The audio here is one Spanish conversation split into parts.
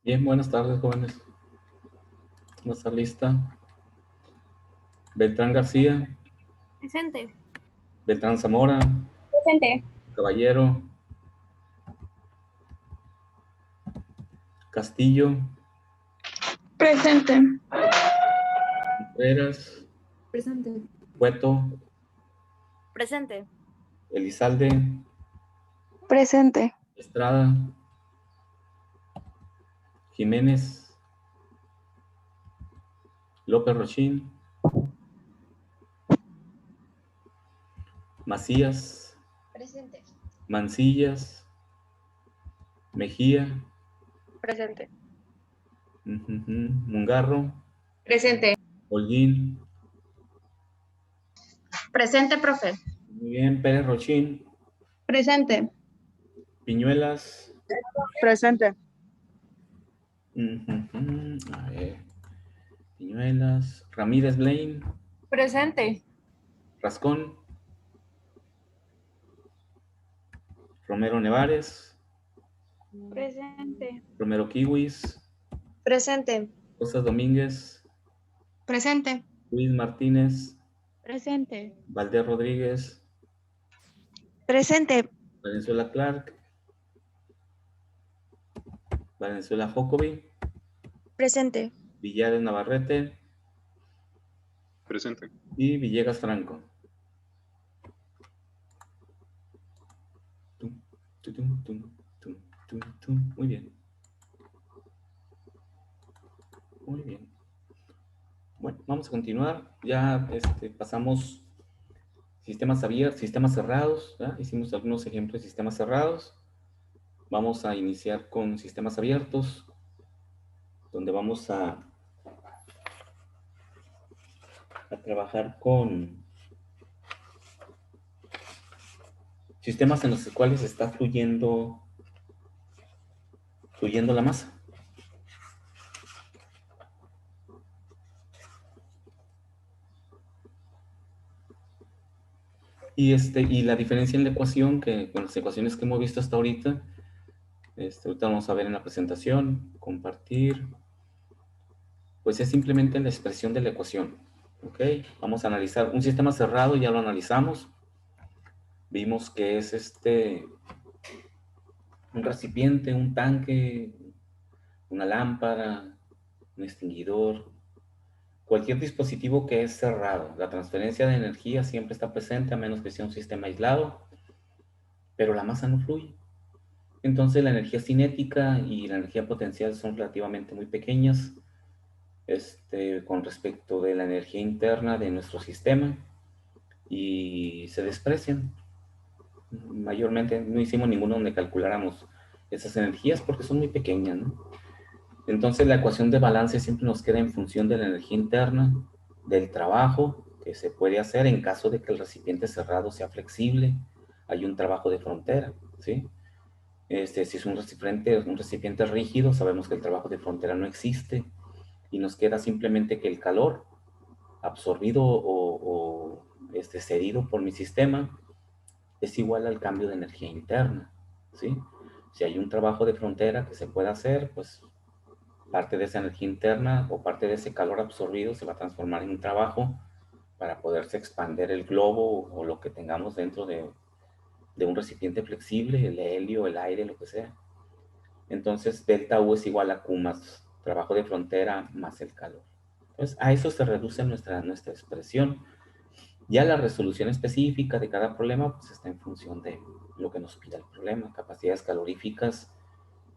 Bien, buenas tardes, jóvenes. ¿No está lista? Beltrán García, Presente. Beltrán Zamora, Presente. Caballero, Castillo, Presente. Contreras, Presente. Cueto, Presente. Elizalde, Presente. Estrada, Jiménez, López Rochín, Macías, Presente. Mancillas, Mejía, Presente. Mungarro, Presente. Holguín, Presente, profe. muy bien, Pérez Rochín, Presente. Piñuelas, Presente. a ver, Piñuelas, Ramírez Blaine, Presente. Rascón, Romero Nevares, Presente. Romero Kiwis, Presente. Costas Domínguez, Presente. Luis Martínez, Presente. Valdés Rodríguez, Presente. Valenzuela Clark, Valenzuela Jocobi, Presente. Villares Navarrete Presente. y Villegas Franco. Muy bien. Muy bien. Bueno, vamos a continuar. Ya pasamos sistemas abiertos, sistemas cerrados. ¿Ya? Hicimos algunos ejemplos de sistemas cerrados. Vamos a iniciar con sistemas abiertos, donde vamos a trabajar con sistemas en los cuales está fluyendo la masa. Y la diferencia en la ecuación, que con las ecuaciones que hemos visto hasta ahorita, ahorita vamos a ver en la presentación, compartir, pues es simplemente la expresión de la ecuación. ¿Ok? Vamos a analizar un sistema cerrado, ya lo analizamos. Vimos que es un recipiente, un tanque, una lámpara, un extinguidor, cualquier dispositivo que es cerrado. La transferencia de energía siempre está presente a menos que sea un sistema aislado, pero la masa no fluye. Entonces la energía cinética y la energía potencial son relativamente muy pequeñas con respecto de la energía interna de nuestro sistema y se desprecian. Mayormente no hicimos ninguno donde calculáramos esas energías porque son muy pequeñas, ¿no? Entonces la ecuación de balance siempre nos queda en función de la energía interna, del trabajo que se puede hacer en caso de que el recipiente cerrado sea flexible. Hay un trabajo de frontera, ¿sí? Si es un recipiente rígido, sabemos que el trabajo de frontera no existe y nos queda simplemente que el calor absorbido o cedido por mi sistema es igual al cambio de energía interna, ¿sí? Si hay un trabajo de frontera que se pueda hacer, pues parte de esa energía interna o parte de ese calor absorbido se va a transformar en un trabajo para poderse expander el globo o lo que tengamos dentro de un recipiente flexible, el helio, el aire, lo que sea. Entonces, delta U es igual a Q más trabajo de frontera más el calor. Entonces, a eso se reduce nuestra expresión. Ya la resolución específica de cada problema pues, está en función de lo que nos pida el problema. Capacidades caloríficas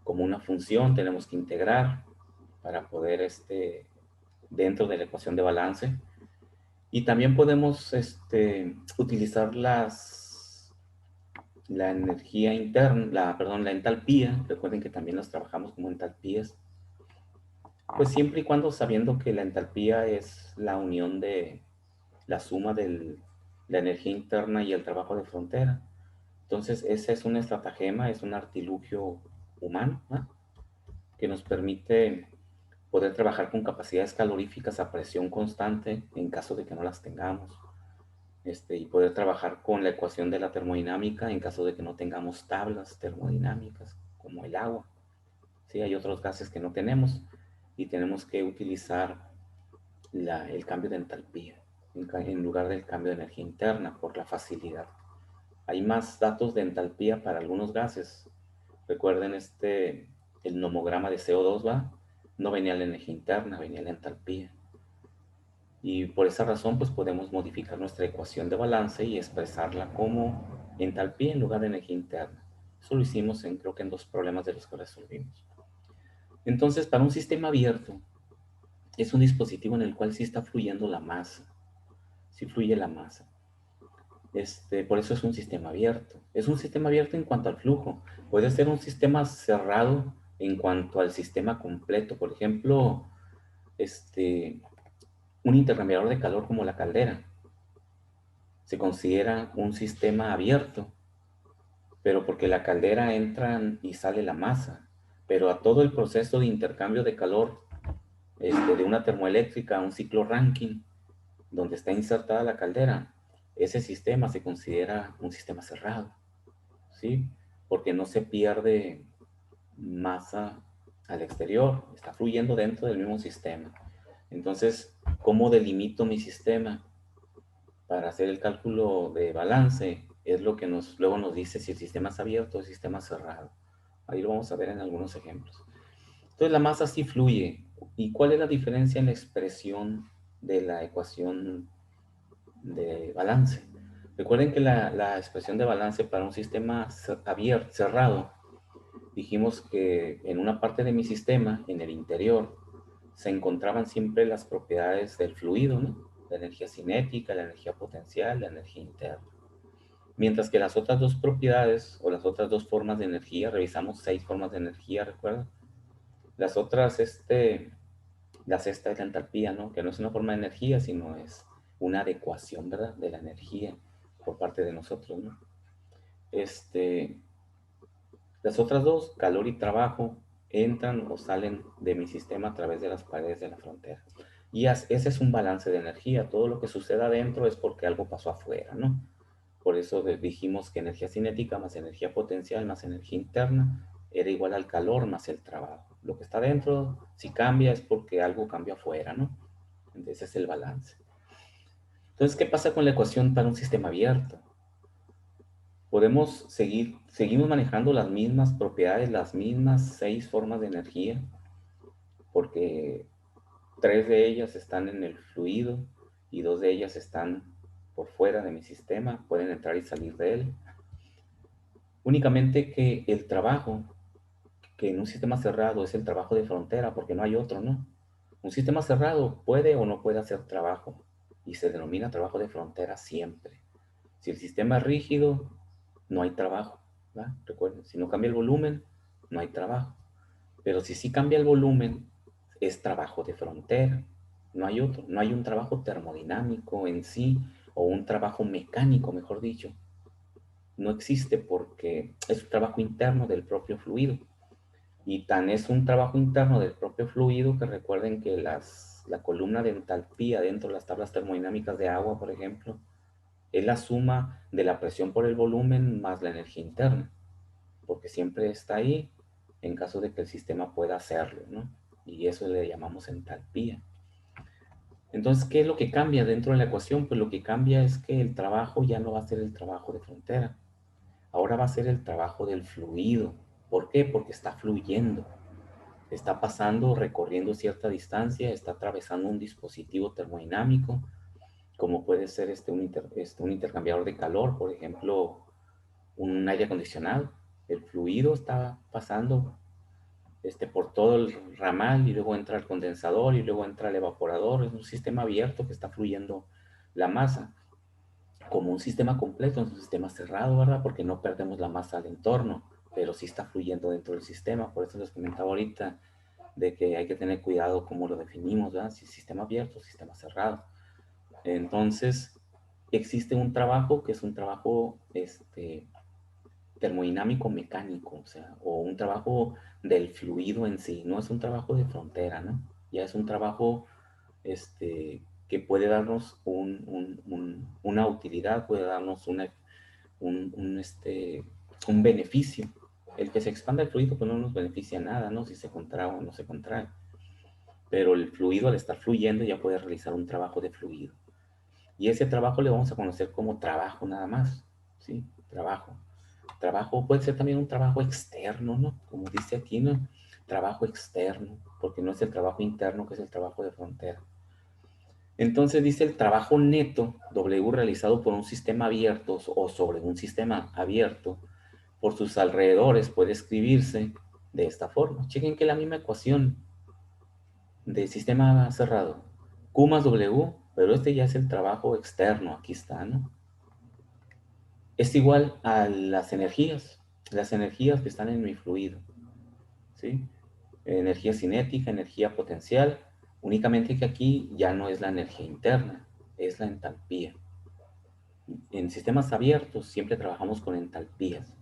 como una función tenemos que integrar para poder, dentro de la ecuación de balance. Y también podemos utilizar la energía interna, la entalpía. Recuerden que también las trabajamos como entalpías. Pues siempre y cuando sabiendo que la entalpía es la unión de la suma de la energía interna y el trabajo de frontera. Entonces, esa es una estratagema, es un artilugio humano, ¿no? Que nos permite poder trabajar con capacidades caloríficas a presión constante en caso de que no las tengamos. Y poder trabajar con la ecuación de la termodinámica en caso de que no tengamos tablas termodinámicas, como el agua. ¿sí? Hay otros gases que no tenemos y tenemos que utilizar el cambio de entalpía en lugar del cambio de energía interna por la facilidad. Hay más datos de entalpía para algunos gases. Recuerden el nomograma de CO2, ¿va? No venía la energía interna, venía la entalpía. Y por esa razón, pues podemos modificar nuestra ecuación de balance y expresarla como entalpía en lugar de energía interna. Eso lo hicimos creo que en 2 problemas de los que resolvimos. Entonces, para un sistema abierto, es un dispositivo en el cual sí está fluyendo la masa. Sí fluye la masa. Por eso es un sistema abierto. Es un sistema abierto en cuanto al flujo. Puede ser un sistema cerrado en cuanto al sistema completo. Por ejemplo, un intercambiador de calor como la caldera se considera un sistema abierto, pero porque la caldera entra y sale la masa. Pero a todo el proceso de intercambio de calor de una termoeléctrica a un ciclo Rankine, donde está insertada la caldera, ese sistema se considera un sistema cerrado, ¿sí? Porque no se pierde masa al exterior, está fluyendo dentro del mismo sistema. Entonces, ¿cómo delimito mi sistema? Para hacer el cálculo de balance, es lo que luego nos dice si el sistema es abierto o el sistema es cerrado. Ahí lo vamos a ver en algunos ejemplos. Entonces, la masa sí fluye. ¿Y cuál es la diferencia en la expresión de la ecuación de balance? Recuerden que la expresión de balance para un sistema abierto, cerrado, dijimos que en una parte de mi sistema, en el interior, se encontraban siempre las propiedades del fluido, ¿no? La energía cinética, la energía potencial, la energía interna. Mientras que las otras 2 propiedades o las otras 2 formas de energía, revisamos 6 formas de energía, ¿recuerdan? Las otras, la sexta es la entalpía, ¿no? Que no es una forma de energía, sino es una adecuación, ¿verdad? De la energía por parte de nosotros, ¿no? Las otras 2, calor y trabajo, entran o salen de mi sistema a través de las paredes de la frontera. Y ese es un balance de energía. Todo lo que suceda adentro es porque algo pasó afuera, ¿no? Por eso dijimos que energía cinética más energía potencial más energía interna era igual al calor más el trabajo. Lo que está dentro, si cambia, es porque algo cambia afuera, ¿no? Entonces ese es el balance. Entonces, ¿qué pasa con la ecuación para un sistema abierto? Seguimos manejando las mismas propiedades, las mismas 6 formas de energía, porque 3 de ellas están en el fluido y 2 de ellas están por fuera de mi sistema, pueden entrar y salir de él. Únicamente que el trabajo, que en un sistema cerrado es el trabajo de frontera, porque no hay otro, ¿no? Un sistema cerrado puede o no puede hacer trabajo y se denomina trabajo de frontera siempre. Si el sistema es rígido, no hay trabajo, ¿verdad? Recuerden, si no cambia el volumen, no hay trabajo. Pero si sí cambia el volumen, es trabajo de frontera. No hay otro. No hay un trabajo termodinámico en sí o un trabajo mecánico, mejor dicho. No existe porque es un trabajo interno del propio fluido. Y tan es un trabajo interno del propio fluido que recuerden que la columna de entalpía dentro de las tablas termodinámicas de agua, por ejemplo, es la suma de la presión por el volumen más la energía interna, porque siempre está ahí en caso de que el sistema pueda hacerlo, ¿no? Y eso le llamamos entalpía. Entonces, ¿qué es lo que cambia dentro de la ecuación? Pues lo que cambia es que el trabajo ya no va a ser el trabajo de frontera, ahora va a ser el trabajo del fluido. ¿Por qué? Porque está fluyendo, está pasando, recorriendo cierta distancia, está atravesando un dispositivo termodinámico, como puede ser un intercambiador de calor, por ejemplo, un aire acondicionado. El fluido está pasando por todo el ramal y luego entra el condensador y luego entra el evaporador. Es un sistema abierto que está fluyendo la masa como un sistema completo, es un sistema cerrado, ¿verdad? Porque no perdemos la masa al entorno, pero sí está fluyendo dentro del sistema. Por eso les comentaba ahorita de que hay que tener cuidado cómo lo definimos, ¿verdad? Si es sistema abierto o sistema cerrado. Entonces, existe un trabajo que es un trabajo termodinámico mecánico, o sea, o un trabajo del fluido en sí, no es un trabajo de frontera, ¿no? Ya es un trabajo que puede darnos una utilidad, puede darnos un beneficio, el que se expanda el fluido pues no nos beneficia nada, ¿no? Si se contrae o no se contrae. Pero el fluido, al estar fluyendo, ya puede realizar un trabajo de fluido. Y ese trabajo le vamos a conocer como trabajo nada más, ¿sí? Trabajo. Trabajo puede ser también un trabajo externo, ¿no? Como dice aquí, ¿no? Trabajo externo, porque no es el trabajo interno, que es el trabajo de frontera. Entonces dice el trabajo neto, W, realizado por un sistema abierto o sobre un sistema abierto, por sus alrededores puede escribirse de esta forma. Chequen que la misma ecuación de sistema cerrado, Q más W, pero este ya es el trabajo externo, aquí está, ¿no? Es igual a las energías que están en mi fluido, ¿sí? Energía cinética, energía potencial, únicamente que aquí ya no es la energía interna, es la entalpía. En sistemas abiertos siempre trabajamos con entalpías.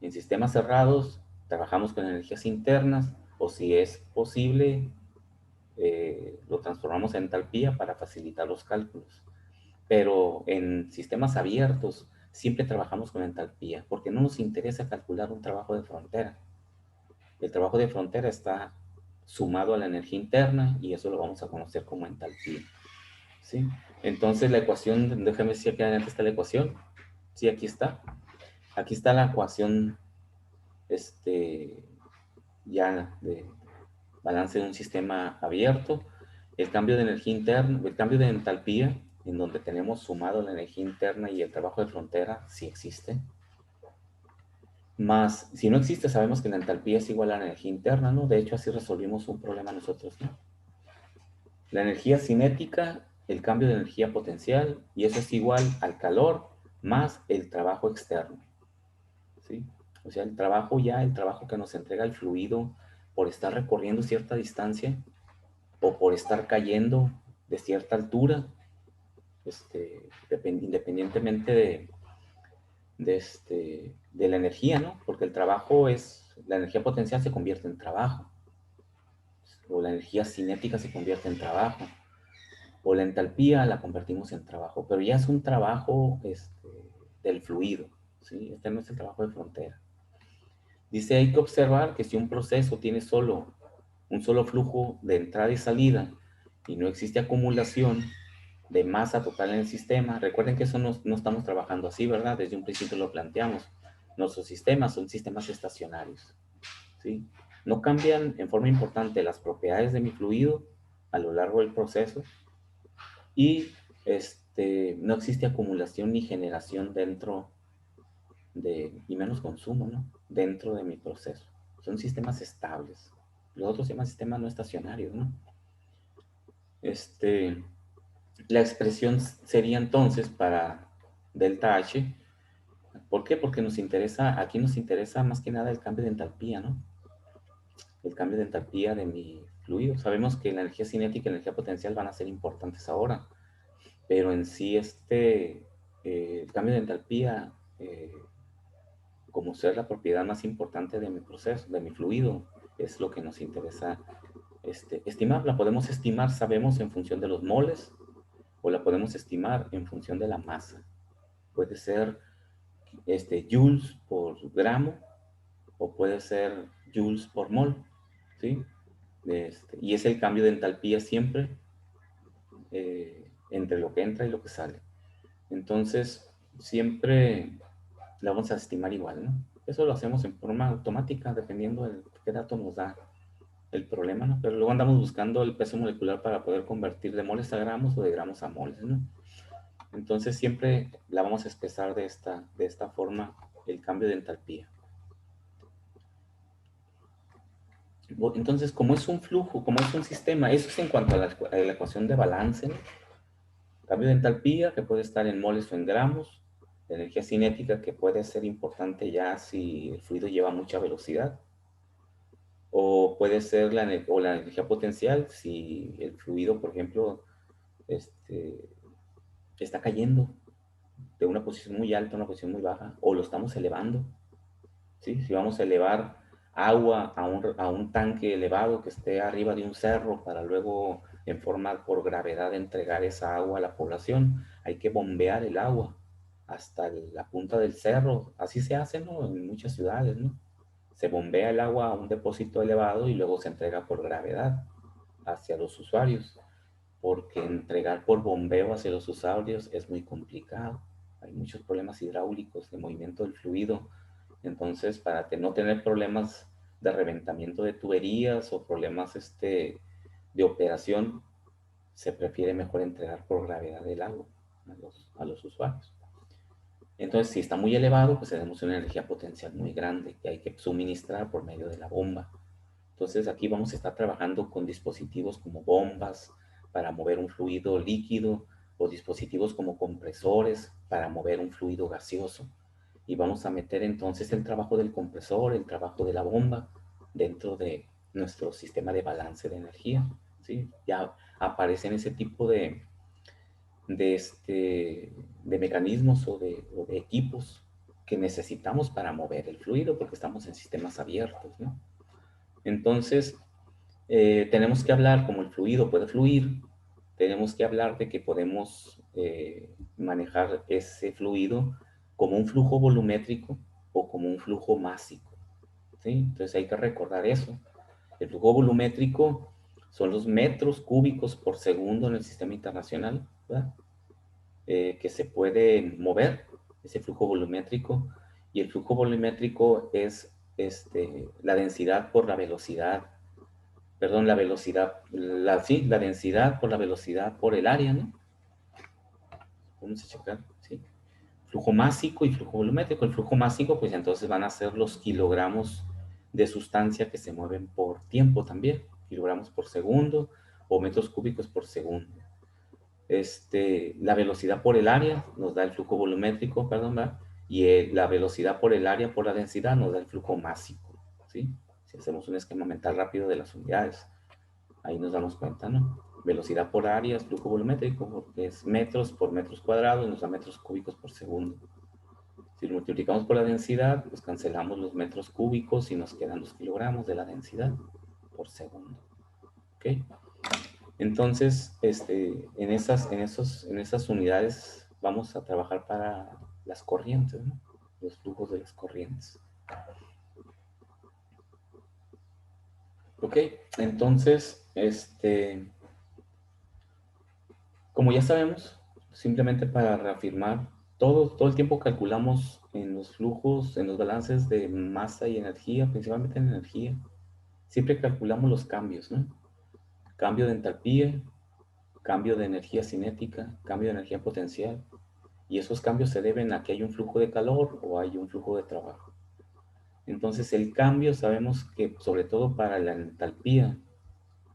En sistemas cerrados trabajamos con energías internas o si es posible lo transformamos en entalpía para facilitar los cálculos. Pero en sistemas abiertos siempre trabajamos con entalpía porque no nos interesa calcular un trabajo de frontera. El trabajo de frontera está sumado a la energía interna y eso lo vamos a conocer como entalpía. ¿Sí? Entonces la ecuación, déjame ver si aquí adelante está la ecuación. Sí, aquí está. Aquí está la ecuación ya de balance de un sistema abierto. El cambio de energía interna, el cambio de entalpía, en donde tenemos sumado la energía interna y el trabajo de frontera, sí existe. Más, si no existe, sabemos que la entalpía es igual a la energía interna, ¿no? De hecho, así resolvimos un problema nosotros, ¿no? La energía cinética, el cambio de energía potencial, y eso es igual al calor más el trabajo externo, ¿sí? O sea, el trabajo que nos entrega el fluido por estar recorriendo cierta distancia o por estar cayendo de cierta altura, independientemente de la energía, ¿no? Porque la energía potencial se convierte en trabajo, o la energía cinética se convierte en trabajo, o la entalpía la convertimos en trabajo, pero ya es un trabajo del fluido, ¿sí? Este no es el trabajo de frontera. Dice, hay que observar que si un proceso tiene un solo flujo de entrada y salida y no existe acumulación de masa total en el sistema, recuerden que eso no estamos trabajando así, ¿verdad? Desde un principio lo planteamos. Nuestros sistemas son sistemas estacionarios, ¿sí? No cambian en forma importante las propiedades de mi fluido a lo largo del proceso y no existe acumulación ni generación y menos consumo, ¿no? Dentro de mi proceso. Son sistemas estables. Los otros se llaman sistemas no estacionarios, ¿no? La expresión sería entonces para delta H. ¿Por qué? Porque aquí nos interesa más que nada el cambio de entalpía, ¿no? El cambio de entalpía de mi fluido. Sabemos que la energía cinética y la energía potencial van a ser importantes ahora, pero en sí el cambio de entalpía, como ser la propiedad más importante de mi proceso, de mi fluido, es lo que nos interesa estimar. La podemos estimar, sabemos, en función de los moles, o la podemos estimar en función de la masa. Puede ser joules por gramo, o puede ser joules por mol, ¿sí? Y es el cambio de entalpía siempre entre lo que entra y lo que sale. Entonces, siempre la vamos a estimar igual, ¿no? Eso lo hacemos en forma automática, dependiendo de qué dato nos da el problema, ¿no? Pero luego andamos buscando el peso molecular para poder convertir de moles a gramos o de gramos a moles, ¿no? Entonces, siempre la vamos a expresar de esta forma, el cambio de entalpía. Entonces, como es un flujo, como es un sistema, eso es en cuanto a la ecuación de balance, ¿no? Cambio de entalpía, que puede estar en moles o en gramos. La energía cinética, que puede ser importante ya si el fluido lleva mucha velocidad. O puede ser la energía potencial, si el fluido, por ejemplo, está cayendo de una posición muy alta a una posición muy baja, o lo estamos elevando, ¿sí? Si vamos a elevar agua a un tanque elevado que esté arriba de un cerro para luego, en forma por gravedad, entregar esa agua a la población, hay que bombear el agua hasta la punta del cerro. Así se hace, ¿no? En muchas ciudades, ¿no? Se bombea el agua a un depósito elevado y luego se entrega por gravedad hacia los usuarios, porque entregar por bombeo hacia los usuarios es muy complicado. Hay muchos problemas hidráulicos de movimiento del fluido. Entonces, para no tener problemas de reventamiento de tuberías o problemas de operación, se prefiere mejor entregar por gravedad el agua a los usuarios. Entonces, si está muy elevado, pues tenemos una energía potencial muy grande que hay que suministrar por medio de la bomba. Entonces, aquí vamos a estar trabajando con dispositivos como bombas para mover un fluido líquido o dispositivos como compresores para mover un fluido gaseoso. Y vamos a meter entonces el trabajo del compresor, el trabajo de la bomba dentro de nuestro sistema de balance de energía, ¿sí? Ya aparecen ese tipo de mecanismos o de equipos que necesitamos para mover el fluido porque estamos en sistemas abiertos, ¿no? Entonces, tenemos que hablar como el fluido puede fluir, tenemos que hablar de que podemos manejar ese fluido como un flujo volumétrico o como un flujo másico, ¿sí? Entonces hay que recordar eso. El flujo volumétrico son los metros cúbicos por segundo en el sistema internacional, ¿verdad? Que se puede mover, ese flujo volumétrico, y el flujo volumétrico es la densidad por la velocidad, perdón, la velocidad, sí, la densidad por la velocidad por el área, ¿no? Vamos a checar, ¿sí? Flujo másico y flujo volumétrico. El flujo másico, pues entonces van a ser los kilogramos de sustancia que se mueven por tiempo también, kilogramos por segundo o metros cúbicos por segundo. La velocidad por el área nos da el flujo volumétrico, perdón, ¿verdad? Y la velocidad por el área por la densidad nos da el flujo másico, ¿sí? Si hacemos un esquema mental rápido de las unidades, ahí nos damos cuenta, ¿no? Velocidad por área es flujo volumétrico, porque es metros por metros cuadrados, nos da metros cúbicos por segundo. Si lo multiplicamos por la densidad, pues cancelamos los metros cúbicos y nos quedan los kilogramos de la densidad por segundo, ¿ok? Entonces, en esas unidades vamos a trabajar para las corrientes, ¿no? Los flujos de las corrientes. Ok, entonces, como ya sabemos, simplemente para reafirmar, todo el tiempo calculamos en los flujos, en los balances de masa y energía, principalmente en energía, siempre calculamos los cambios, ¿no? Cambio de entalpía, cambio de energía cinética, cambio de energía potencial, y esos cambios se deben a que hay un flujo de calor o hay un flujo de trabajo. Entonces el cambio sabemos que sobre todo para la entalpía,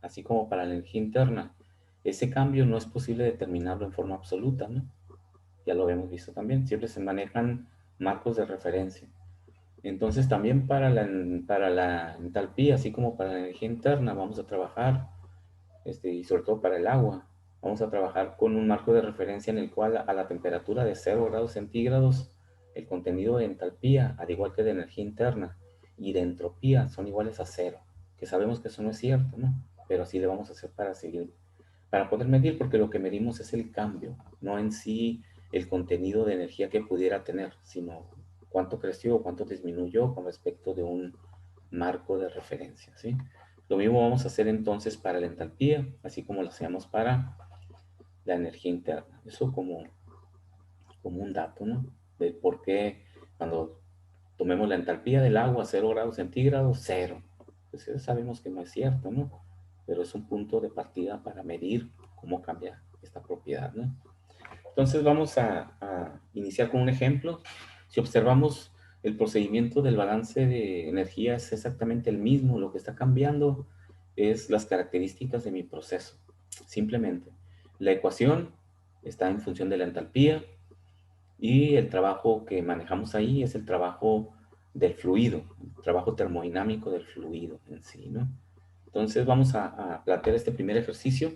así como para la energía interna, ese cambio no es posible determinarlo en forma absoluta, ¿no? Ya lo habíamos visto también, siempre se manejan marcos de referencia. Entonces también para la entalpía, así como para la energía interna, vamos a trabajar, y sobre todo para el agua, vamos a trabajar con un marco de referencia en el cual a la temperatura de 0 grados centígrados, el contenido de entalpía, al igual que de energía interna, y de entropía son iguales a 0, que sabemos que eso no es cierto, ¿no? Pero así le vamos a hacer para seguir, para poder medir, porque lo que medimos es el cambio, no en sí el contenido de energía que pudiera tener, sino cuánto creció o cuánto disminuyó con respecto de un marco de referencia, ¿sí? Lo mismo vamos a hacer entonces para la entalpía, así como lo hacemos para la energía interna. Eso como un dato, ¿no? De por qué cuando tomemos la entalpía del agua a 0 grados centígrados, 0. Pues eso sabemos que no es cierto, ¿no? Pero es un punto de partida para medir cómo cambia esta propiedad, ¿no? Entonces vamos a iniciar con un ejemplo. Si observamos el procedimiento del balance de energía es exactamente el mismo. Lo que está cambiando es las características de mi proceso. Simplemente, la ecuación está en función de la entalpía y el trabajo que manejamos ahí es el trabajo del fluido, el trabajo termodinámico del fluido en sí, ¿no? Entonces vamos a plantear este primer ejercicio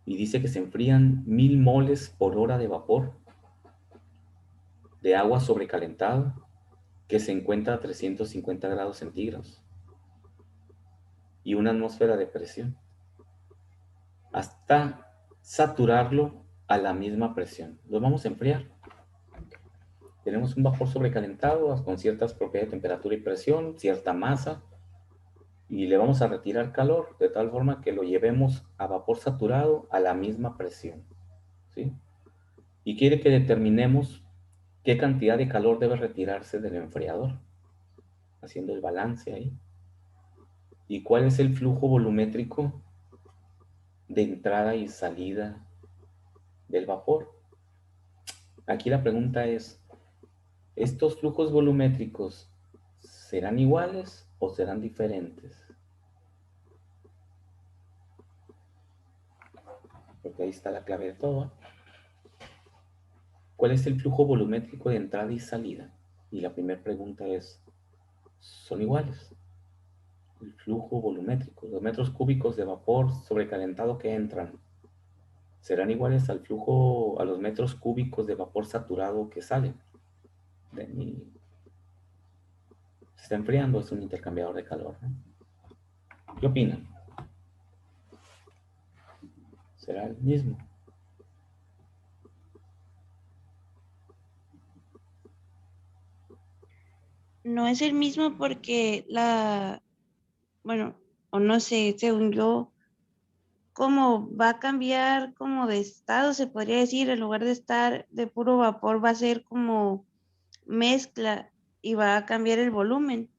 y dice que se enfrían 1000 moles por hora de vapor de agua sobrecalentada que se encuentra a 350 grados centígrados y una atmósfera de presión hasta saturarlo a la misma presión. Lo vamos a enfriar. Tenemos un vapor sobrecalentado con ciertas propiedades de temperatura y presión, cierta masa, y le vamos a retirar calor de tal forma que lo llevemos a vapor saturado a la misma presión, ¿sí? Y quiere que determinemos qué cantidad de calor debe retirarse del enfriador, haciendo el balance ahí. ¿Y cuál es el flujo volumétrico de entrada y salida del vapor? Aquí la pregunta es, ¿estos flujos volumétricos serán iguales o serán diferentes? Porque ahí está la clave de todo. ¿Cuál es el flujo volumétrico de entrada y salida? Y la primera pregunta es, ¿son iguales? El flujo volumétrico, los metros cúbicos de vapor sobrecalentado que entran, ¿serán iguales al flujo, a los metros cúbicos de vapor saturado que salen? Se está enfriando, es un intercambiador de calor, ¿no? ¿Qué opinan? ¿Será el mismo? No es el mismo porque bueno, o no sé, según yo, como va a cambiar como de estado, se podría decir, en lugar de estar de puro vapor, va a ser como mezcla y va a cambiar el volumen.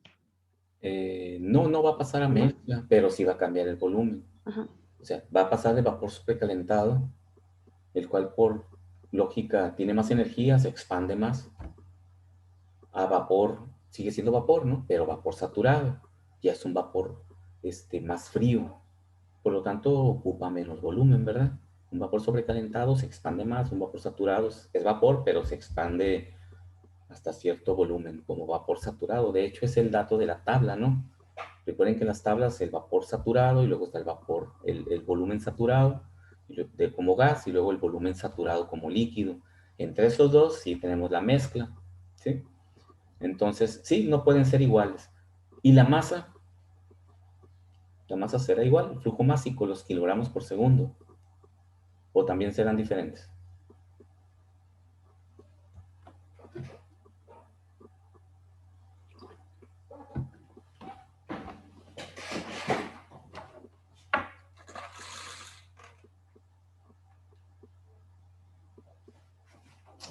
No, no va a pasar a ¿No? mezcla, pero sí va a cambiar el volumen. Ajá. O sea, va a pasar de vapor supercalentado, el cual por lógica tiene más energía, se expande más, a vapor, sigue siendo vapor, ¿no? Pero vapor saturado, ya es un vapor más frío, por lo tanto ocupa menos volumen, ¿verdad? Un vapor sobrecalentado se expande más, un vapor saturado es vapor, pero se expande hasta cierto volumen como vapor saturado. De hecho, es el dato de la tabla, ¿no? Recuerden que en las tablas el vapor saturado y luego está el vapor, el volumen saturado como gas y luego el volumen saturado como líquido. Entre esos dos sí tenemos la mezcla, ¿sí? Entonces, sí, no pueden ser iguales. ¿Y la masa será igual, el flujo másico, los kilogramos por segundo, o también serán diferentes?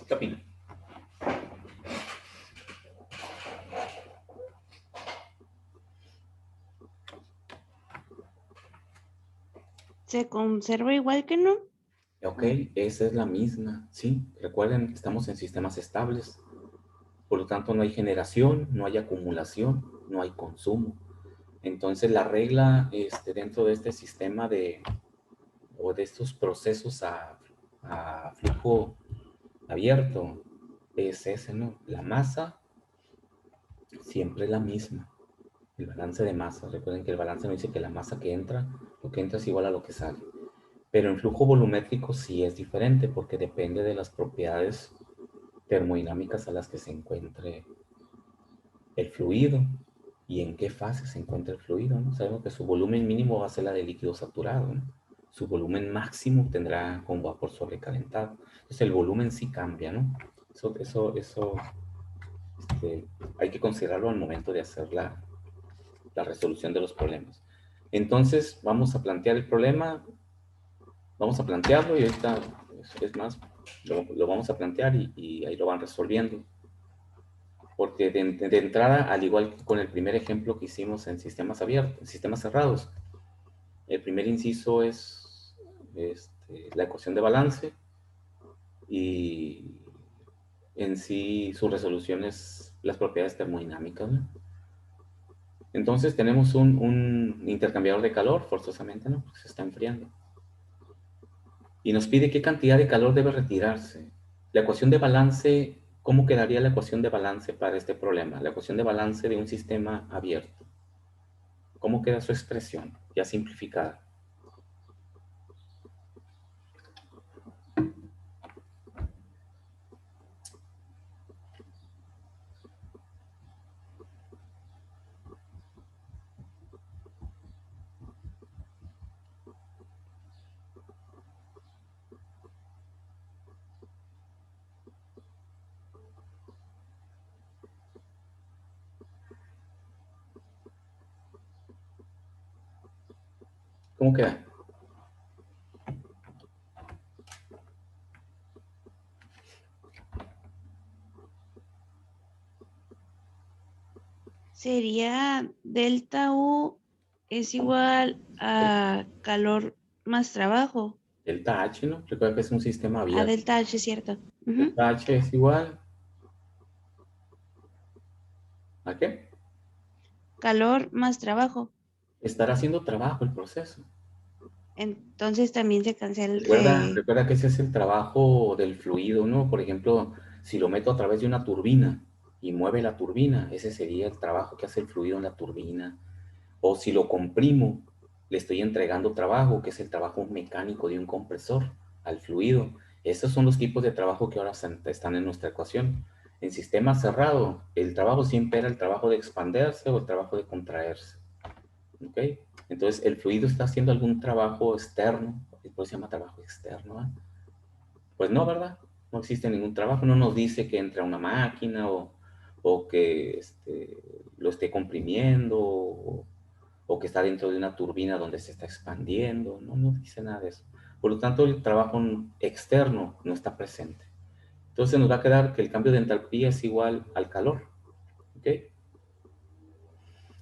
¿Qué opinan? ¿Se conserva igual que no? Ok, esa es la misma, ¿sí? Recuerden que estamos en sistemas estables, por lo tanto no hay generación, no hay acumulación, no hay consumo. Entonces la regla dentro de este sistema o de estos procesos a flujo abierto es ese, ¿no? La masa siempre es la misma. El balance de masa. Recuerden que el balance no dice que la masa que entra, lo que entra es igual a lo que sale. Pero en flujo volumétrico sí es diferente porque depende de las propiedades termodinámicas a las que se encuentre el fluido y en qué fase se encuentra el fluido, ¿no? Sabemos que su volumen mínimo va a ser la de líquido saturado, ¿no? Su volumen máximo tendrá con vapor sobrecalentado. Entonces el volumen sí cambia, ¿no? Eso hay que considerarlo al momento de hacer la resolución de los problemas. Entonces vamos a plantear el problema, vamos a plantearlo y ahorita, es más, lo vamos a plantear y ahí lo van resolviendo. Porque de entrada, al igual que con el primer ejemplo que hicimos en sistemas abiertos, en sistemas cerrados, el primer inciso es la ecuación de balance y en sí su resolución es las propiedades termodinámicas, ¿no? Entonces tenemos un intercambiador de calor, forzosamente, ¿no? Porque se está enfriando. Y nos pide qué cantidad de calor debe retirarse. La ecuación de balance, ¿cómo quedaría la ecuación de balance para este problema? La ecuación de balance de un sistema abierto. ¿Cómo queda su expresión? Ya simplificada. ¿Cómo queda? Sería delta U es igual a calor más trabajo. Delta H, ¿no? Recuerda que es un sistema A abierto. delta H, ¿cierto? Ujú. Delta H es igual ¿a qué? Calor más trabajo. Estará haciendo trabajo el proceso. Entonces también se cancela. Recuerda que ese es el trabajo del fluido, ¿no? Por ejemplo, si lo meto a través de una turbina y mueve la turbina, ese sería el trabajo que hace el fluido en la turbina. O si lo comprimo, le estoy entregando trabajo, que es el trabajo mecánico de un compresor al fluido. Esos son los tipos de trabajo que ahora están en nuestra ecuación. En sistema cerrado, el trabajo siempre era el trabajo de expanderse o el trabajo de contraerse. ¿Ok? Entonces, el fluido está haciendo algún trabajo externo, por eso se llama trabajo externo, ¿eh? Pues no, ¿verdad? No existe ningún trabajo, no nos dice que entre a una máquina o que lo esté comprimiendo o que está dentro de una turbina donde se está expandiendo, no nos dice nada de eso. Por lo tanto, el trabajo externo no está presente. Entonces nos va a quedar que el cambio de entalpía es igual al calor, ¿ok?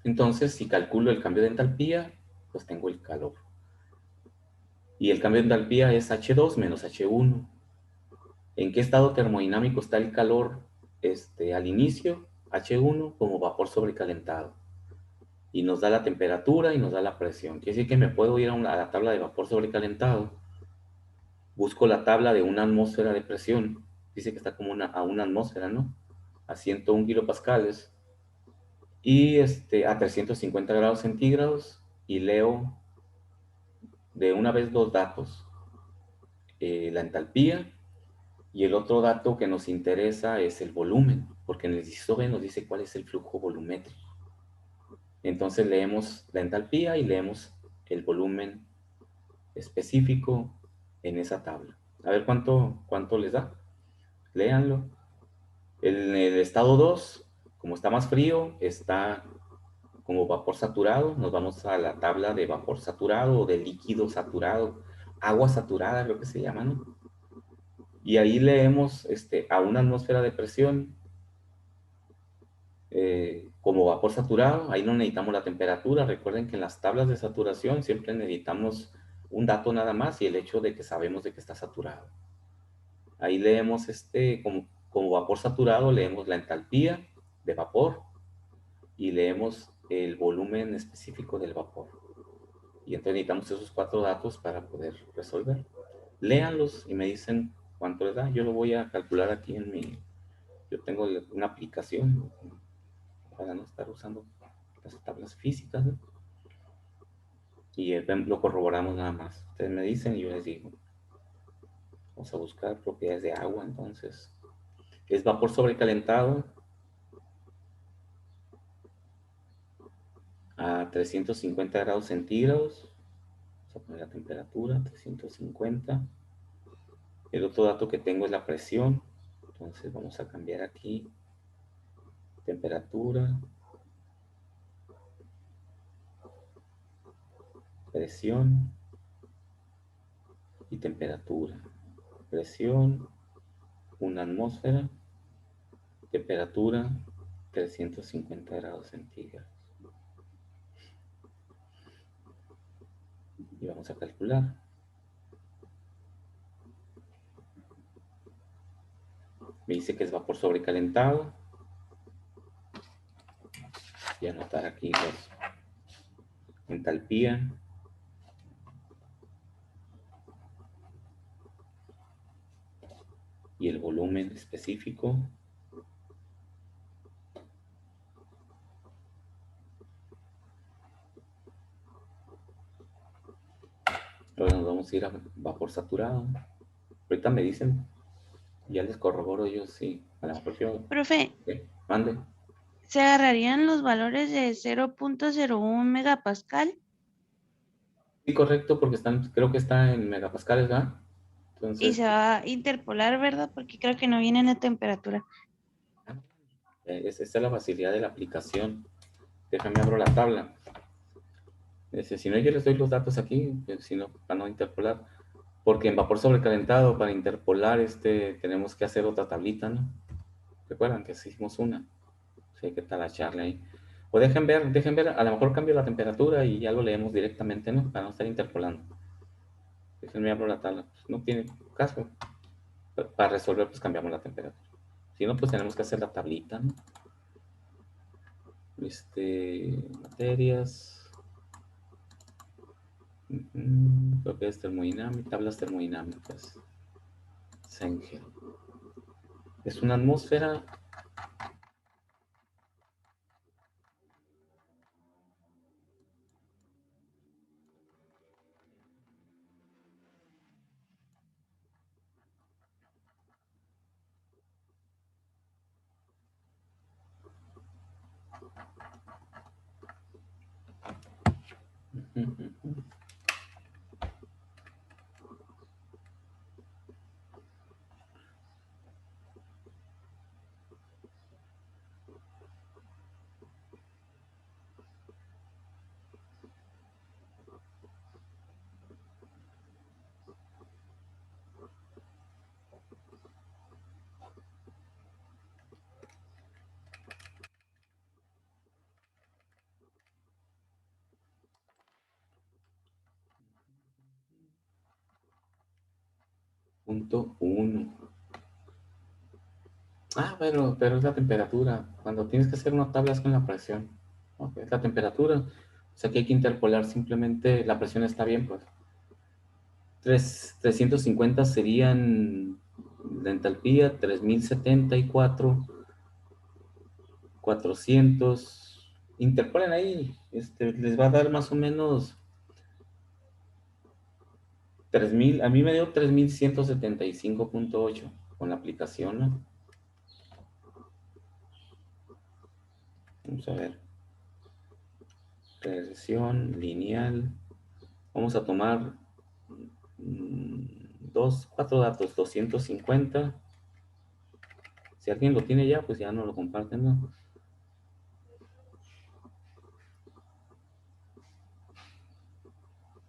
Entonces, si calculo el cambio de entalpía, pues tengo el calor. Y el cambio de entalpía es H2 menos H1. ¿En qué estado termodinámico está el calor al inicio? H1 como vapor sobrecalentado. Y nos da la temperatura y nos da la presión. Quiere decir que me puedo ir a la tabla de vapor sobrecalentado. Busco la tabla de una atmósfera de presión. Dice que está como a una atmósfera, ¿no? A 101 kilopascales. Y a 350 grados centígrados. Y leo de una vez dos datos. La entalpía. Y el otro dato que nos interesa es el volumen, porque en el ISOBE nos dice cuál es el flujo volumétrico. Entonces leemos la entalpía y leemos el volumen específico en esa tabla. A ver cuánto les da. Léanlo. En el estado 2, como está más frío, está como vapor saturado. Nos vamos a la tabla de vapor saturado o de líquido saturado. Agua saturada, creo que se llama, ¿no? Y ahí leemos a una atmósfera de presión como vapor saturado. Ahí no necesitamos la temperatura. Recuerden que en las tablas de saturación siempre necesitamos un dato nada más y el hecho de que sabemos de que está saturado. Ahí leemos como vapor saturado, leemos la entalpía de vapor y leemos el volumen específico del vapor. Y entonces necesitamos esos 4 datos para poder resolver. Léanlos y me dicen cuánto les da. Yo lo voy a calcular aquí yo tengo una aplicación para no estar usando las tablas físicas, ¿no? Y lo corroboramos nada más. Ustedes me dicen y yo les digo. Vamos a buscar propiedades de agua, entonces. Es vapor sobrecalentado a 350 grados centígrados. Vamos a poner la temperatura, 350. El otro dato que tengo es la presión. Entonces vamos a cambiar aquí. Temperatura. Presión. Y temperatura. Presión, una atmósfera. Temperatura, 350 grados centígrados. Y vamos a calcular. Me dice que es vapor sobrecalentado. Y anotar aquí los entalpía. Y el volumen específico. Ahora nos vamos a ir a vapor saturado. Ahorita me dicen, ya les corroboro yo, sí, a la mejor Profe, mande. ¿se agarrarían los valores de 0.01 megapascal? Sí, correcto, porque creo que está en megapascales, ¿verdad? Y Entonces, se va a interpolar, ¿verdad? Porque creo que no viene en la temperatura. esa es la facilidad de la aplicación. Déjame abro la tabla. Si no, yo les doy los datos aquí, si no, para no interpolar. Porque en vapor sobrecalentado, para interpolar, tenemos que hacer otra tablita, ¿no? Recuerdan que sí hicimos una. Sí, hay que talacharle ahí. O dejen ver, a lo mejor cambio la temperatura y ya lo leemos directamente, ¿no? Para no estar interpolando. Déjenme abro la tabla. Pues no tiene caso. Para resolver, pues cambiamos la temperatura. Si no, pues tenemos que hacer la tablita, ¿no? Materias. Propiedades termodinámicas, tablas termodinámicas. Sengel. Es una atmósfera. Punto 1. Pero es la temperatura. Cuando tienes que hacer una tabla es con la presión. Ok, es la temperatura. O sea que hay que interpolar simplemente, la presión está bien, pues. 350 serían la entalpía, 3074, 400. Interpolen ahí, les va a dar más o menos 3000. A mí me dio 3175.8 con la aplicación, ¿no? Vamos a ver. Regresión lineal. Vamos a tomar 4 datos, 250. Si alguien lo tiene ya, pues ya no lo comparten, ¿no?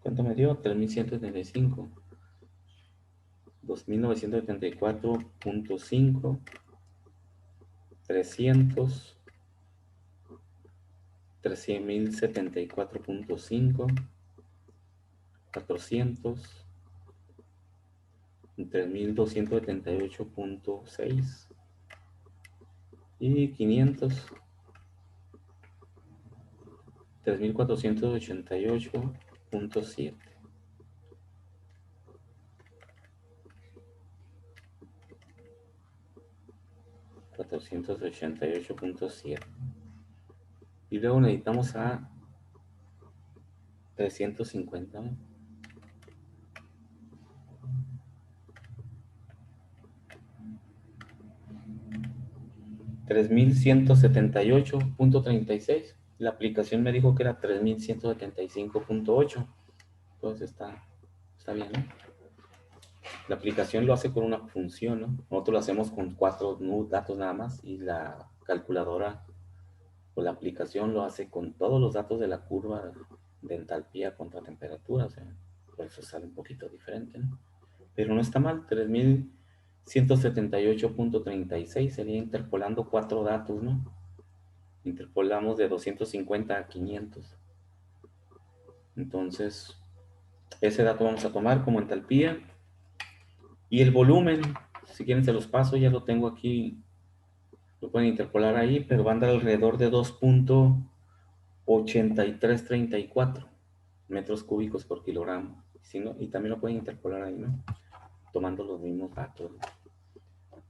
¿Cuánto me dio? 3175. 2974.5. 300. 13074.5. 400. 3278.6. Y 500. 3488.7. 488.7. Y luego necesitamos a 350, ¿no? 3178.36. La aplicación me dijo que era 3175.8. Entonces está bien, ¿no? La aplicación lo hace con una función, ¿no? Nosotros lo hacemos con 4 datos nada más y la calculadora o la aplicación lo hace con todos los datos de la curva de entalpía contra temperatura. O sea, por eso sale un poquito diferente, ¿no? Pero no está mal. 3178.36 sería interpolando 4 datos, ¿no? Interpolamos de 250 a 500. Entonces, ese dato vamos a tomar como entalpía. Y el volumen, si quieren se los paso, ya lo tengo aquí. Lo pueden interpolar ahí, pero va a andar alrededor de 2.8334 metros cúbicos por kilogramo. Si no, y también lo pueden interpolar ahí, ¿no? Tomando los mismos datos.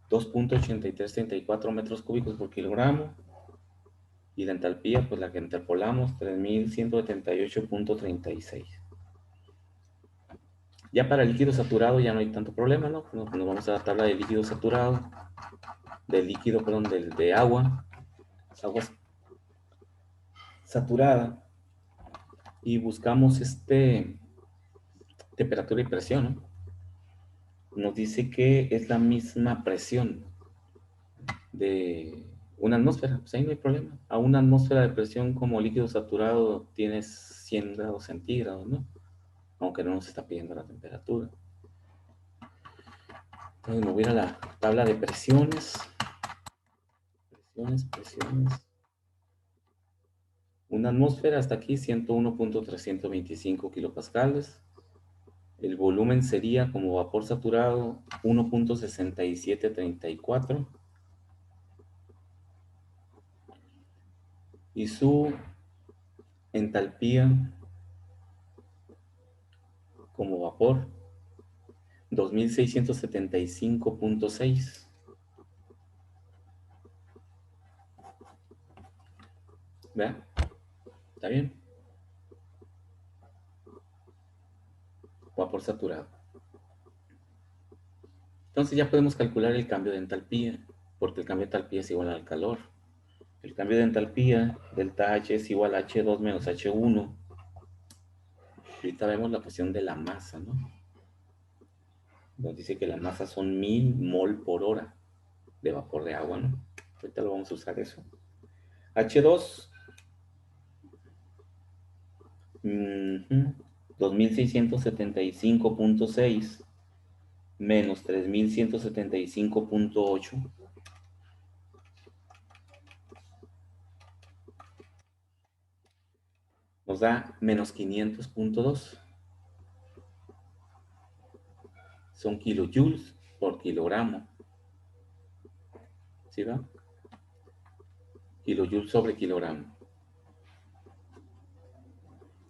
2.8334 metros cúbicos por kilogramo. Y la entalpía, pues la que interpolamos, 3178.36. Ya para el líquido saturado ya no hay tanto problema, ¿no? Nos vamos a la tabla de líquido saturado, de agua, agua saturada, y buscamos temperatura y presión, ¿no? Nos dice que es la misma presión de Una atmósfera, pues ahí no hay problema. A una atmósfera de presión como líquido saturado tienes 100 grados centígrados, ¿no? Aunque no nos está pidiendo la temperatura. Entonces me voy a ir a la tabla de presiones. Presiones. Una atmósfera hasta aquí, 101.325 kilopascales. El volumen sería como vapor saturado 1.6734. Y su entalpía como vapor 2675.6. ¿Vean? ¿Está bien? Vapor saturado. Entonces ya podemos calcular el cambio de entalpía, porque el cambio de entalpía es igual al calor. El cambio de entalpía, delta H es igual a H2 menos H1. Ahorita vemos la cuestión de la masa, ¿no? Nos dice que la masa son 1000 mol por hora de vapor de agua, ¿no? Ahorita lo vamos a usar eso. H2, 2675.6 menos 3175.8 nos da menos 500.2. Son kilojoules por kilogramo. ¿Sí va? Kilojoules sobre kilogramo.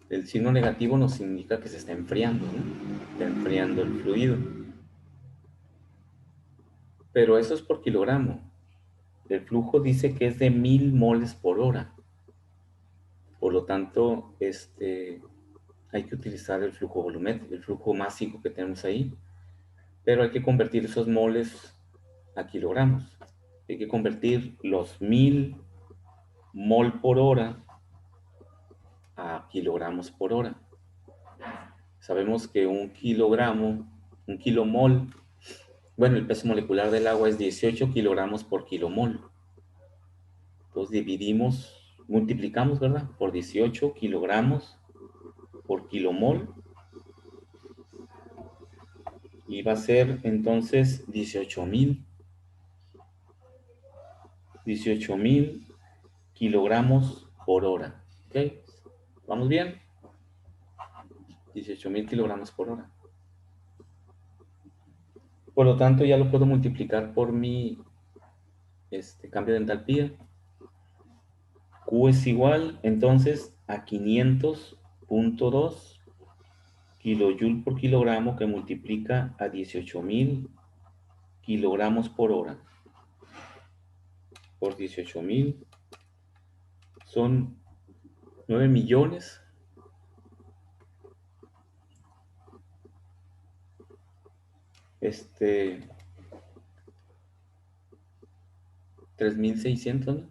El signo negativo nos indica que se está enfriando, ¿no? Está enfriando el fluido. Pero eso es por kilogramo. El flujo dice que es de 1000 moles por hora. Por lo tanto, hay que utilizar el flujo volumétrico, el flujo másico que tenemos ahí. Pero hay que convertir esos moles a kilogramos. Hay que convertir los 1000 mol por hora a kilogramos por hora. Sabemos que un kilogramo, un kilomol, bueno, el peso molecular del agua es 18 kilogramos por kilomol. Entonces dividimos, multiplicamos, ¿verdad? Por 18 kilogramos por kilomol. Y va a ser entonces 18,000 kilogramos por hora. ¿Ok? ¿Vamos bien? 18,000 kilogramos por hora. Por lo tanto, ya lo puedo multiplicar por mi cambio de entalpía. Q es igual, entonces, a 500.2 kilojoule por kilogramo, que multiplica a 18,000 kilogramos por hora. Por 18,000 son 9 millones. 3,600, ¿no?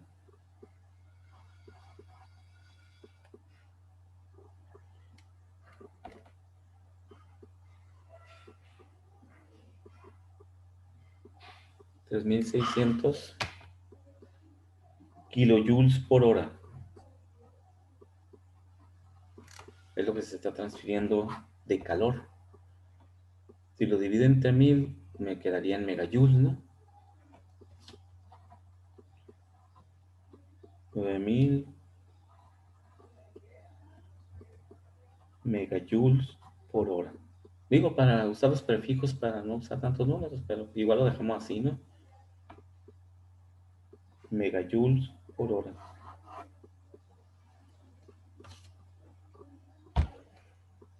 $3,600 kilojoules por hora. Es lo que se está transfiriendo de calor. Si lo divido entre 1000, me quedaría en megajoules, ¿no? 9000 megajoules por hora. Digo, para usar los prefijos, para no usar tantos números, pero igual lo dejamos así, ¿no? Megajoules por hora.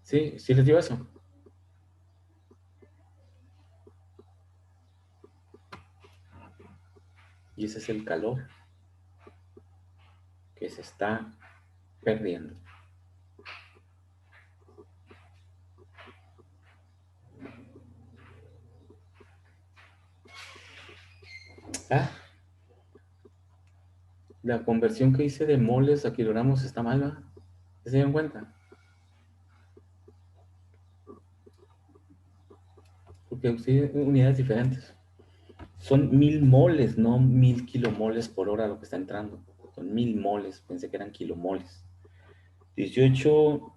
¿Sí? ¿Sí les dio eso? Y ese es el calor que se está perdiendo. La conversión que hice de moles a kilogramos está mal, ¿verdad? ¿Se dieron cuenta? Porque usé unidades diferentes. Son 1000 moles, no 1000 kilomoles por hora lo que está entrando. Son 1000 moles, pensé que eran kilomoles. 18,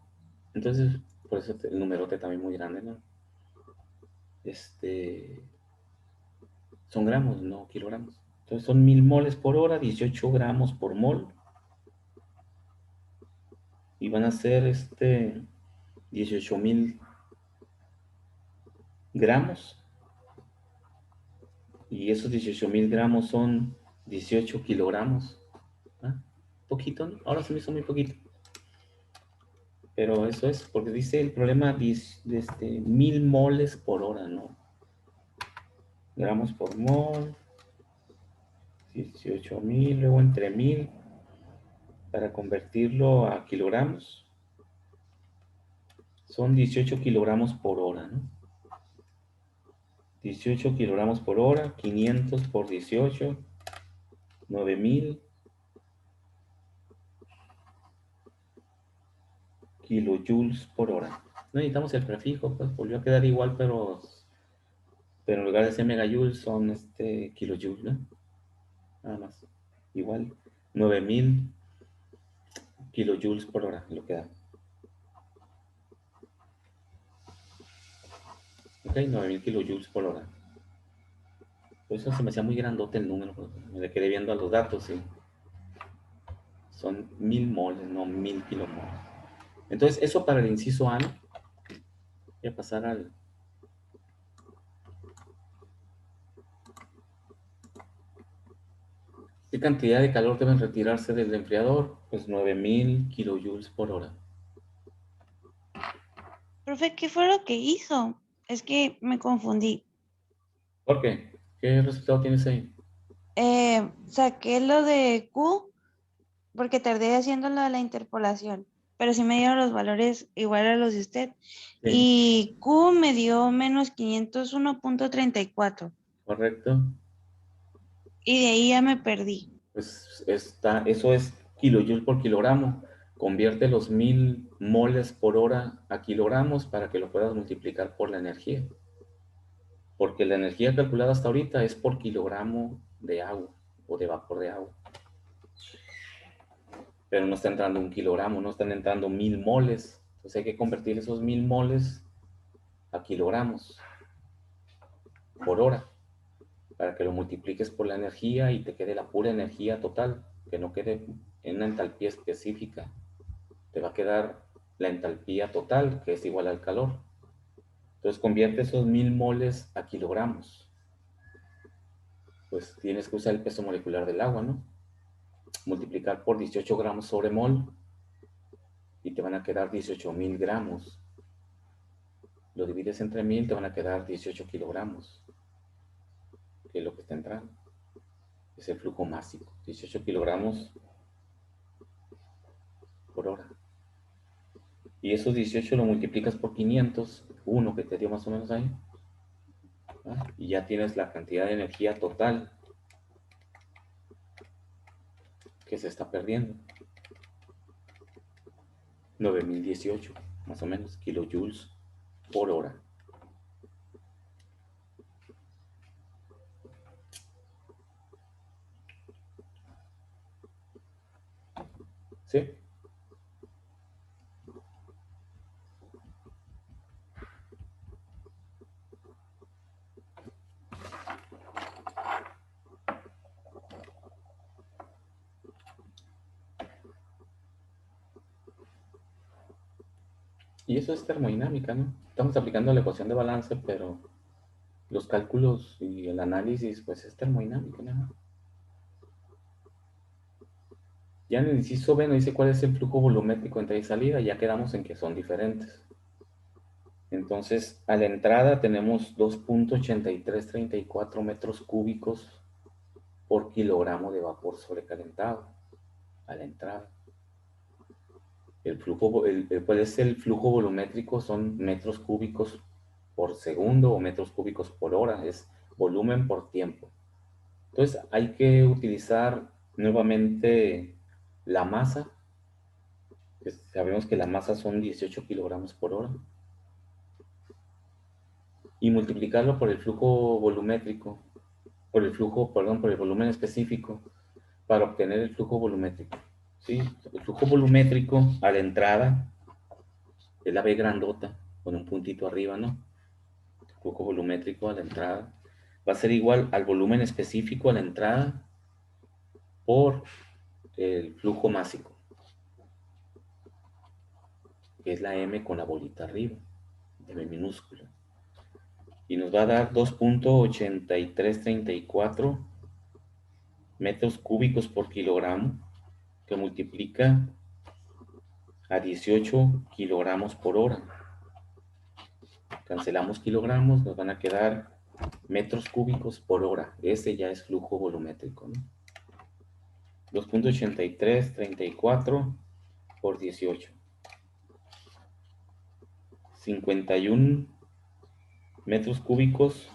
entonces, por eso el numerote también muy grande, ¿no? Son gramos, no kilogramos. Entonces son 1000 moles por hora, 18 gramos por mol. Y van a ser 18,000 gramos. Y esos 18,000 gramos son 18 kilogramos. ¿Ah? Poquito, ¿no? Ahora se me hizo muy poquito. Pero eso es, porque dice el problema 1000 moles por hora, ¿no? Gramos por mol, 18,000, luego entre 1000, para convertirlo a kilogramos, son 18 kilogramos por hora, ¿no? 18 kilogramos por hora, 500 por 18, 9000 kilojoules por hora. No necesitamos el prefijo, pues volvió a quedar igual, pero en lugar de ser megajoules son kilojoules, ¿no? Nada más. Igual, 9000 kilojoules por hora, lo que da. Ok, 9000 kilojoules por hora. Por eso se me hacía muy grandote el número, pues, me le quedé viendo a los datos, sí. Son 1000 moles, no 1000 kilomoles. Entonces, eso para el inciso A, ¿no? Voy a pasar al... ¿Qué cantidad de calor deben retirarse del enfriador? Pues 9000 kilojoules por hora. Profe, ¿qué fue lo que hizo? Es que me confundí. ¿Por qué? ¿Qué resultado tienes ahí? Saqué lo de Q porque tardé haciendo lo de la interpolación, pero sí me dieron los valores igual a los de usted. Sí, Y Q me dio menos 501.34 correcto. y de ahí ya me perdí. Pues eso es kilojoules por kilogramo. Convierte los 1000 moles por hora a kilogramos para que lo puedas multiplicar por la energía. Porque la energía calculada hasta ahorita es por kilogramo de agua o de vapor de agua. Pero no está entrando un kilogramo, no están entrando 1000 moles. Entonces hay que convertir esos 1000 moles a kilogramos por hora para que lo multipliques por la energía y te quede la pura energía total, que no quede en una entalpía específica. Te va a quedar la entalpía total, que es igual al calor. Entonces convierte esos 1000 moles a kilogramos. Pues tienes que usar el peso molecular del agua, ¿no? Multiplicar por 18 gramos sobre mol y te van a quedar 18,000 gramos. Lo divides entre 1000, te van a quedar 18 kilogramos, que es lo que está entrando. Es el flujo másico, 18 kilogramos por hora. Y esos 18 lo multiplicas por 500, uno que te dio más o menos ahí, ¿ah? Y ya tienes la cantidad de energía total que se está perdiendo. 9018, más o menos, kilojoules por hora. ¿Sí? Y eso es termodinámica, ¿no? Estamos aplicando la ecuación de balance, pero los cálculos y el análisis, pues es termodinámico, ¿no? Ya en el inciso B nos dice cuál es el flujo volumétrico entrada y salida, ya quedamos en que son diferentes. Entonces, a la entrada tenemos 2.8334 metros cúbicos por kilogramo de vapor sobrecalentado. A la entrada. ¿Cuál es el flujo volumétrico? Son metros cúbicos por segundo o metros cúbicos por hora. Es volumen por tiempo. Entonces, hay que utilizar nuevamente la masa. Sabemos que la masa son 18 kilogramos por hora. Y multiplicarlo por el flujo volumétrico. por el flujo, perdón, por el volumen específico para obtener el flujo volumétrico. ¿Sí? El flujo volumétrico a la entrada es la B grandota con un puntito arriba, ¿no? El flujo volumétrico a la entrada va a ser igual al volumen específico a la entrada por el flujo másico, que es la M con la bolita arriba, M minúscula. Y nos va a dar 2.8334 metros cúbicos por kilogramo, que multiplica a 18 kilogramos por hora. Cancelamos kilogramos, nos van a quedar metros cúbicos por hora. Ese ya es flujo volumétrico, ¿no? 2.8334 por 18. 51 metros cúbicos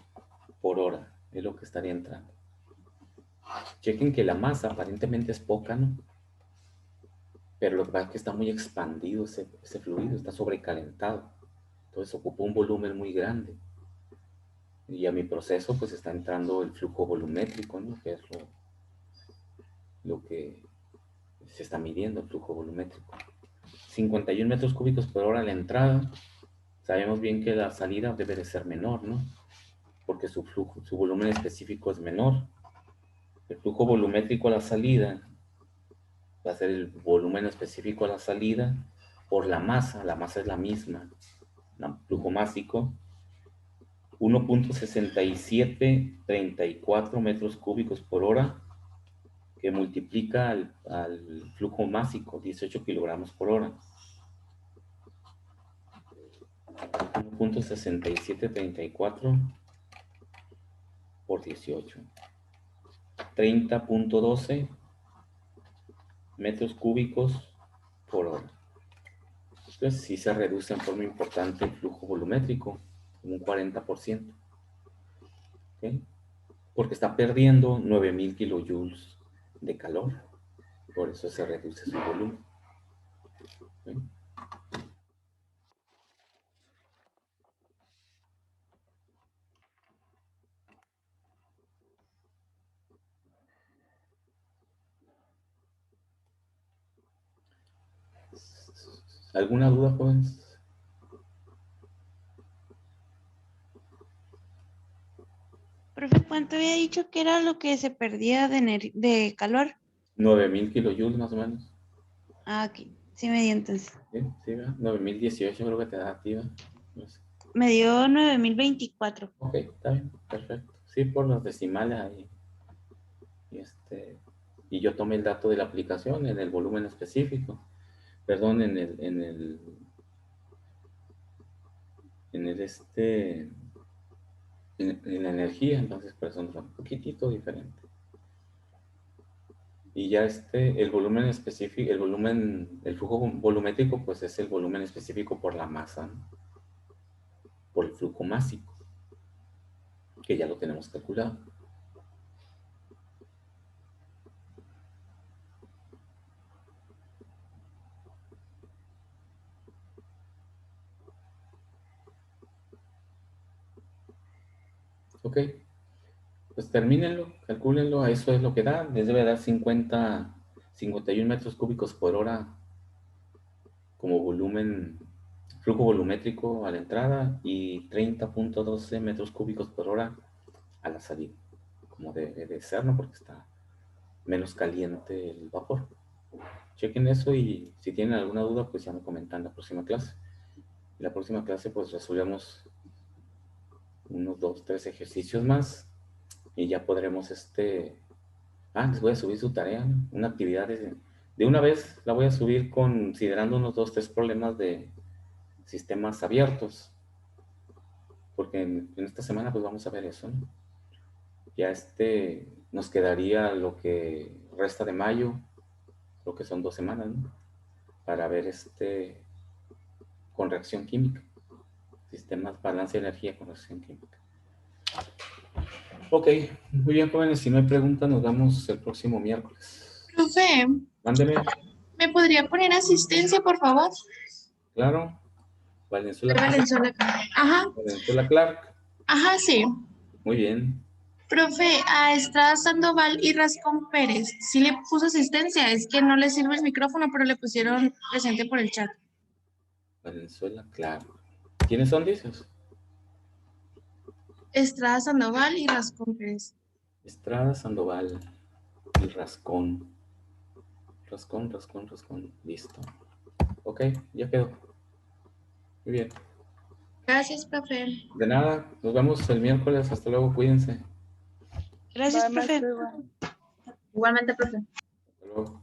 por hora es lo que estaría entrando. Chequen que la masa aparentemente es poca, ¿no? Pero lo que pasa es que está muy expandido ese fluido, está sobrecalentado. Entonces ocupa un volumen muy grande. Y a mi proceso pues está entrando el flujo volumétrico, ¿no? Que es lo que se está midiendo, el flujo volumétrico. 51 metros cúbicos por hora la entrada. Sabemos bien que la salida debe de ser menor, ¿no? Porque su volumen específico es menor. El flujo volumétrico a la salida va a ser el volumen específico a la salida por la masa es la misma, el flujo másico, 1.6734 metros cúbicos por hora, que multiplica al flujo másico, 18 kilogramos por hora. 1.6734 por 18. 30.12 metros cúbicos por hora. Entonces sí se reduce en forma importante el flujo volumétrico, un 40%. ¿Okay? Porque está perdiendo 9.000 kilojoules de calor. Por eso se reduce su volumen. ¿Okay? ¿Alguna duda, jóvenes? Profe, ¿cuánto había dicho que era lo que se perdía de calor? 9.000 kilojoules más o menos. Ah, ok. Sí me dio entonces. Sí, sí, 9.018 creo que te da activa. No sé. Me dio 9.024. Ok, está bien, perfecto. Sí, por los decimales ahí. Y yo tomé el dato de la aplicación en el volumen específico. Perdón, en la energía, entonces por eso nos da un poquitito diferente. Y ya el volumen específico, el flujo volumétrico, pues es el volumen específico por la masa, ¿no? Por el flujo másico, que ya lo tenemos calculado. Ok, pues termínenlo, calcúlenlo, eso es lo que da, les debe dar 51 metros cúbicos por hora como volumen, flujo volumétrico a la entrada y 30.12 metros cúbicos por hora a la salida, como debe de ser, ¿no? Porque está menos caliente el vapor. Chequen eso y si tienen alguna duda, pues ya me comentan en la próxima clase. En la próxima clase, pues resolvemos unos 2, 3 ejercicios más y ya podremos les voy a subir su tarea, ¿no? Una actividad de una vez la voy a subir considerando unos 2, 3 problemas de sistemas abiertos, porque en esta semana pues vamos a ver eso, ¿no? Ya nos quedaría lo que resta de mayo, lo que son 2 semanas, ¿no? Para ver con reacción química, sistemas balance de energía con reacción química. Ok, muy bien, jóvenes, si no hay preguntas, nos vemos el próximo miércoles. Profe, Mándeme. ¿me podría poner asistencia, por favor? Claro. Valenzuela Clark. Valenzuela. Ajá, Valenzuela Clark. ajá, sí. Muy bien. Profe, a Estrada Sandoval y Rascón Pérez, sí le puso asistencia, es que no le sirve el micrófono, pero le pusieron presente por el chat. Valenzuela, claro. ¿Quiénes son, dices? Estrada Sandoval y Rascón Pérez. Estrada, Sandoval y Rascón. Rascón, Rascón, Rascón. Listo. Ok, ya quedó. Muy bien. Gracias, profe. De nada, nos vemos el miércoles. Hasta luego, cuídense. Gracias, Bye, profe. maestro, igual. Igualmente, profe. Hasta luego.